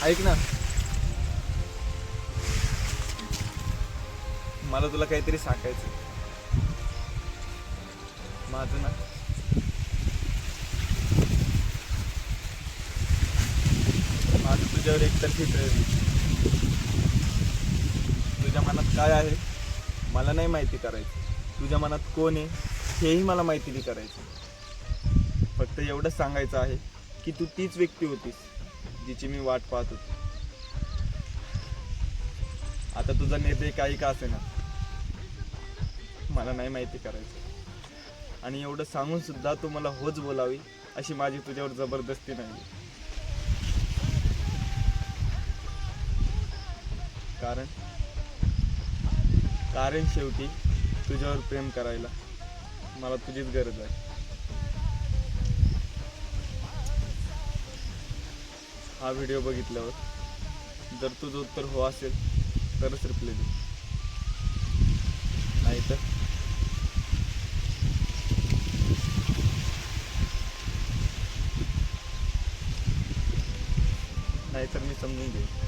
ऐक ना, मला तुला काहीतरी सांगायचं. माझं ना माझं तुझ्यावर एकतर्फी प्रेम. तुझ्या मनात काय आहे मला नाही माहिती करायचं. तुझ्या मनात कोण आहे हेही मला माहिती नाही करायचं. फक्त एवढंच सांगायचं आहे की तू तीच व्यक्ती होतीस जिची मी वाट पाहत होतो. आता तुझा निर्णय काही का असेना मला नाही माहिती करायचं. आणि एवढं सांगून सुद्धा तू मला होच बोलावी अशी माझी तुझ्यावर जबरदस्ती नाही. कारण कारण शेवटी तुझ्यावर प्रेम करायला मला तुझीच गरज आहे. हा व्हिडिओ बघितल्यावर जर तुझं उत्तर हो असेल तरच रिप्लाय दे, नाहीतर मी समजून घेईन.